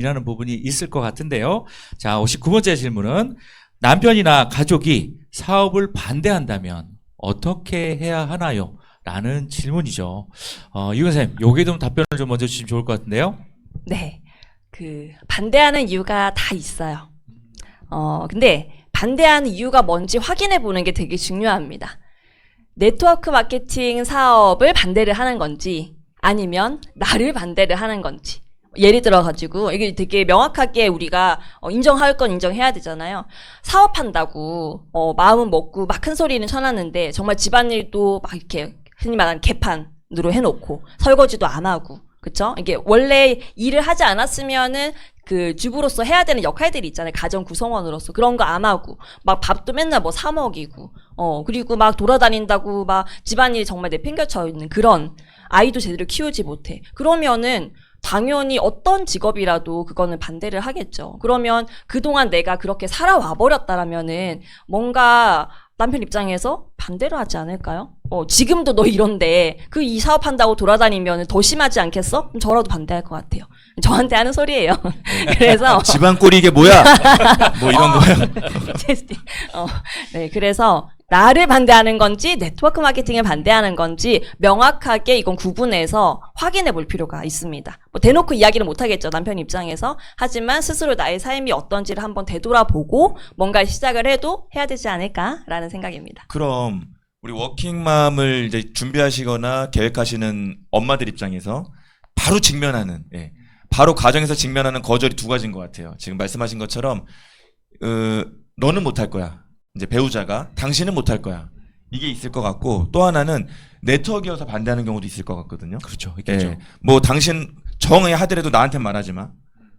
이라는 부분이 있을 것 같은데요. 자, 59번째 질문은 남편이나 가족이 사업을 반대한다면 어떻게 해야 하나요? 라는 질문이죠. 이건 선생님, 요게 좀 답변을 좀 먼저 주시면 좋을 것 같은데요. 네. 반대하는 이유가 다 있어요. 근데 반대하는 이유가 뭔지 확인해 보는 게 되게 중요합니다. 네트워크 마케팅 사업을 반대를 하는 건지 아니면 나를 반대를 하는 건지. 예를 들어가지고 이게 되게 명확하게 우리가 인정할 건 인정해야 되잖아요. 사업한다고 마음은 먹고 막 큰 소리는 쳐놨는데 정말 집안일도 막 이렇게 흔히 말하는 개판으로 해놓고 설거지도 안 하고 그쵸? 이게 원래 일을 하지 않았으면은 그 주부로서 해야 되는 역할들이 있잖아요. 가정 구성원으로서 그런 거 안 하고 막 밥도 맨날 뭐 사 먹이고 그리고 막 돌아다닌다고 막 집안일이 정말 내팽겨쳐 있는 그런 아이도 제대로 키우지 못해. 그러면은 당연히 어떤 직업이라도 그거는 반대를 하겠죠. 그러면 그동안 내가 그렇게 살아와 버렸다라면은 뭔가 남편 입장에서 반대를 하지 않을까요? 지금도 너 이런데 이 사업한다고 돌아다니면 더 심하지 않겠어? 그럼 저라도 반대할 것 같아요. 저한테 하는 소리예요. 그래서 집안 꼴이 이게 뭐야? 뭐 이런 거예요. 네, 그래서 나를 반대하는 건지 네트워크 마케팅을 반대하는 건지 명확하게 이건 구분해서 확인해 볼 필요가 있습니다. 뭐 대놓고 이야기를 못 하겠죠, 남편 입장에서. 하지만 스스로 나의 삶이 어떤지를 한번 되돌아보고 뭔가 시작을 해도 해야 되지 않을까라는 생각입니다. 그럼 우리 워킹맘을 이제 준비하시거나 계획하시는 엄마들 입장에서 바로 직면하는, 바로 가정에서 직면하는 거절이 두 가지인 것 같아요. 지금 말씀하신 것처럼 너는 못할 거야. 이제 배우자가 당신은 못할 거야. 이게 있을 것 같고 또 하나는 네트워크여서 반대하는 경우도 있을 것 같거든요. 그렇죠. 있겠죠. 뭐 당신 정에 하더라도 나한테 말하지 마.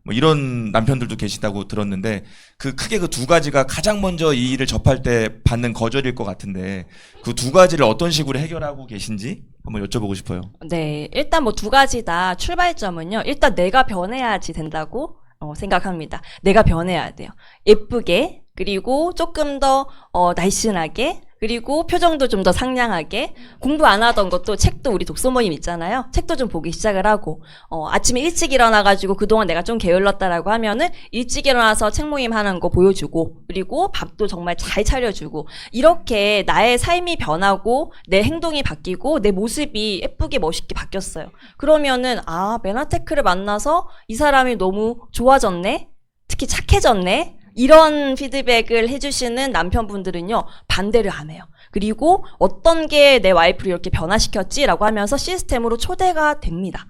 뭐 이런 남편들도 계시다고 들었는데 크게 그 두 가지가 가장 먼저 이 일을 접할 때 받는 거절일 것 같은데 그 두 가지를 어떤 식으로 해결하고 계신지 한번 여쭤보고 싶어요. 네, 일단 뭐 두 가지 다 출발점은요. 일단 내가 변해야지 된다고 생각합니다. 내가 변해야 돼요. 예쁘게 그리고 조금 더 날씬하게 그리고 표정도 좀 더 상냥하게 공부 안 하던 것도 책도 우리 독서 모임 있잖아요. 책도 좀 보기 시작을 하고 아침에 일찍 일어나가지고 그동안 내가 좀 게을렀다라고 하면은 일찍 일어나서 책 모임 하는 거 보여주고 그리고 밥도 정말 잘 차려주고 이렇게 나의 삶이 변하고 내 행동이 바뀌고 내 모습이 예쁘게 멋있게 바뀌었어요. 그러면은 메나테크를 만나서 이 사람이 너무 좋아졌네? 특히 착해졌네? 이런 피드백을 해주시는 남편분들은요, 반대를 안 해요. 그리고 어떤 게 내 와이프를 이렇게 변화시켰지라고 하면서 시스템으로 초대가 됩니다.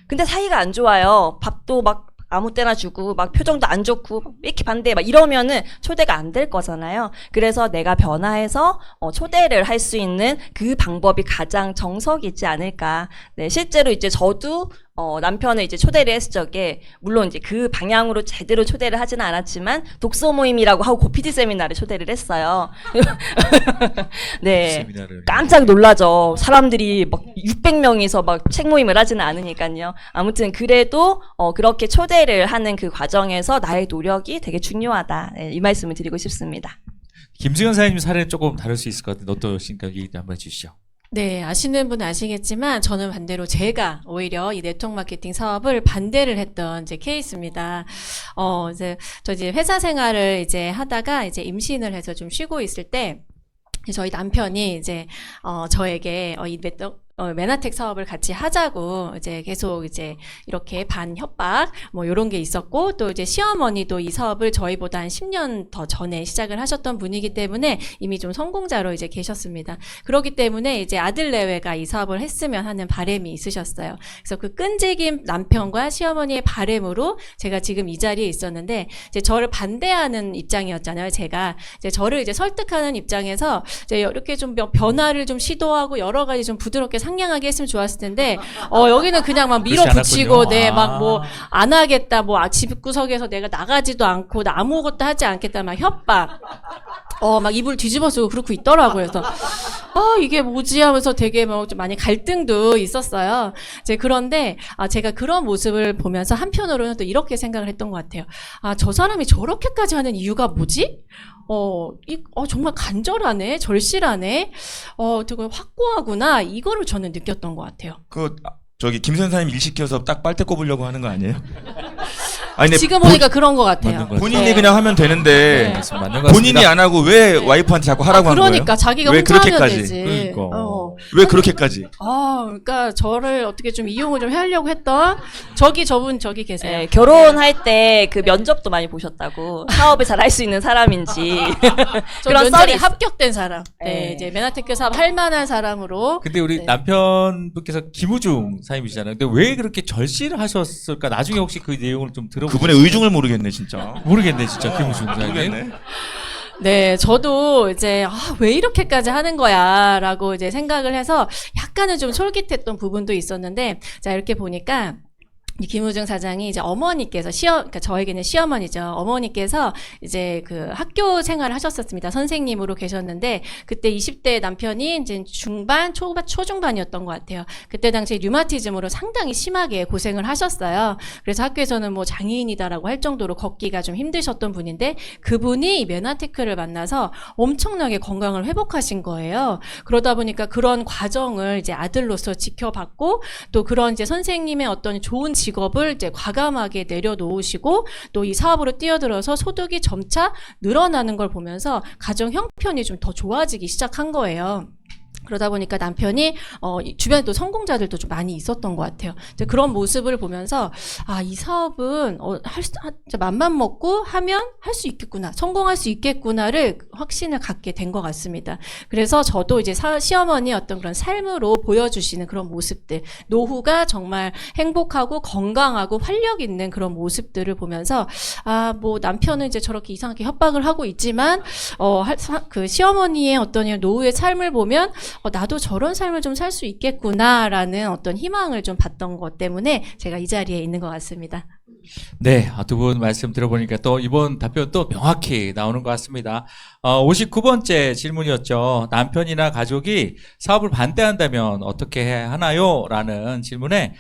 근데 사이가 안 좋아요. 밥도 막 아무 때나 주고 막 표정도 안 좋고 왜 이렇게 반대해 막 이러면은 초대가 안 될 거잖아요. 그래서 내가 변화해서 초대를 할 수 있는 그 방법이 가장 정석이지 않을까. 네, 실제로 이제 저도 남편을 이제 초대를 했을 적에 물론 이제 그 방향으로 제대로 초대를 하지는 않았지만 독서 모임이라고 하고 고피디 세미나를 초대를 했어요. 네, 깜짝 놀라죠. 사람들이 막 600명이서 막 책 모임을 하지는 않으니까요. 아무튼 그래도 그렇게 초대를 하는 그 과정에서 나의 노력이 되게 중요하다. 네, 이 말씀을 드리고 싶습니다. 김수현 사장님 사례는 조금 다를 수 있을 것 같은데 어떠신가 얘기 한번 해주시죠. 네, 아시는 분은 아시겠지만 저는 반대로 제가 오히려 이 네트워크 마케팅 사업을 반대를 했던 이제 케이스입니다. 저 이제 회사 생활을 이제 하다가 이제 임신을 해서 좀 쉬고 있을 때 저희 남편이 이제 저에게 이 메나텍 사업을 같이 하자고 이제 계속 이제 이렇게 반협박 뭐 요런 게 있었고 또 이제 시어머니도 이 사업을 저희보다 한 10년 더 전에 시작을 하셨던 분이기 때문에 이미 좀 성공자로 이제 계셨습니다. 그렇기 때문에 이제 아들 내외가 이 사업을 했으면 하는 바람이 있으셨어요. 그래서 그 끈질긴 남편과 시어머니의 바람으로 제가 지금 이 자리에 있었는데 이제 저를 반대하는 입장이었잖아요. 제가 이제 저를 이제 설득하는 입장에서 이제 이렇게 좀 변화를 좀 시도하고 여러 가지 좀 부드럽게 상냥하게 했으면 좋았을 텐데 여기는 그냥 막 밀어붙이고 막 뭐 안 하겠다 뭐 집구석에서 내가 나가지도 않고 나 아무것도 하지 않겠다 막 협박 막 이불 뒤집어 쓰고 그러고 있더라고요. 그래서 이게 뭐지 하면서 되게 뭐 좀 많이 갈등도 있었어요. 이제 그런데 제가 그런 모습을 보면서 한편으로는 또 이렇게 생각을 했던 것 같아요. 저 사람이 저렇게까지 하는 이유가 뭐지? 정말 간절하네, 절실하네, 되게 확고하구나, 이거를 저는 느꼈던 것 같아요. 저기 김 선생님 일 시켜서 딱 빨대 꼽으려고 하는 거 아니에요? 아니, 근데 지금 보니까 그런 것 같아요. 맞는 것 같아요. 본인이 네. 그냥 하면 되는데 맞는 것 본인이 같습니다. 안 하고 왜 와이프한테 자꾸 하라고 하는 그러니까 거예요? 자기가 왜 혼자 하면 그렇게까지? 되지. 그러니까. 왜 그렇게까지? 그러니까 저를 어떻게 좀 이용을 좀 하려고 했던 저분 저기 계세요. 네, 결혼할 때 그 면접도 많이 보셨다고 사업을 잘 할 수 있는 사람인지 저 그런 면접에 썰이 합격된 사람. 네, 네. 이제 메나테크 사업 할 만한 사람으로. 근데 우리 네. 남편분께서 김우중 사임이시잖아요. 근데 왜 그렇게 절실을 하셨을까? 나중에 혹시 그 내용을 좀 들어보세요. 그분의 의중을 모르겠네 진짜. 모르겠네, 진짜 김우중 사임. 모르겠네. 네, 저도 이제 왜 이렇게까지 하는 거야라고 이제 생각을 해서 약간은 좀 솔깃했던 부분도 있었는데, 자 이렇게 보니까. 이 김우중 사장이 이제 어머니께서 그러니까 저에게는 시어머니죠. 어머니께서 이제 그 학교 생활을 하셨었습니다. 선생님으로 계셨는데 그때 20대 남편이 이제 중반, 초중반이었던 것 같아요. 그때 당시에 류마티즘으로 상당히 심하게 고생을 하셨어요. 그래서 학교에서는 뭐 장애인이다라고 할 정도로 걷기가 좀 힘드셨던 분인데 그분이 이 메나테크를 만나서 엄청나게 건강을 회복하신 거예요. 그러다 보니까 그런 과정을 이제 아들로서 지켜봤고 또 그런 이제 선생님의 어떤 좋은 직업을 이제 과감하게 내려놓으시고 또 이 사업으로 뛰어들어서 소득이 점차 늘어나는 걸 보면서 가정 형편이 좀 더 좋아지기 시작한 거예요. 그러다 보니까 남편이 이 주변에 또 성공자들도 좀 많이 있었던 것 같아요. 이제 그런 모습을 보면서 이 사업은 맘만 먹고 하면 할 수 있겠구나, 성공할 수 있겠구나를 확신을 갖게 된 것 같습니다. 그래서 저도 이제 시어머니의 어떤 그런 삶으로 보여주시는 그런 모습들, 노후가 정말 행복하고 건강하고 활력 있는 그런 모습들을 보면서 뭐 남편은 이제 저렇게 이상하게 협박을 하고 있지만 그 시어머니의 어떤 노후의 삶을 보면 나도 저런 삶을 좀 살 수 있겠구나라는 어떤 희망을 좀 봤던 것 때문에 제가 이 자리에 있는 것 같습니다. 네, 두 분 말씀 들어보니까 또 이번 답변 또 명확히 나오는 것 같습니다. 59번째 질문이었죠. 남편이나 가족이 사업을 반대한다면 어떻게 해야 하나요? 라는 질문에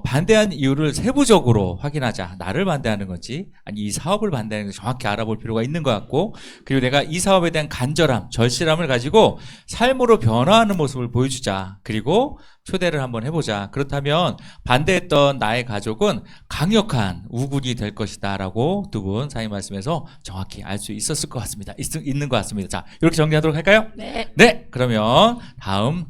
반대한 이유를 세부적으로 확인하자. 나를 반대하는 건지 아니 이 사업을 반대하는 건지 정확히 알아볼 필요가 있는 것 같고 그리고 내가 이 사업에 대한 간절함, 절실함을 가지고 삶으로 변화하는 모습을 보여주자. 그리고 초대를 한번 해보자. 그렇다면 반대했던 나의 가족은 강력한 우군이 될 것이다 라고 두 분 사인 말씀에서 정확히 알 수 있었을 것 같습니다. 있는 것 같습니다. 자, 이렇게 정리하도록 할까요? 네. 네, 그러면 다음 질문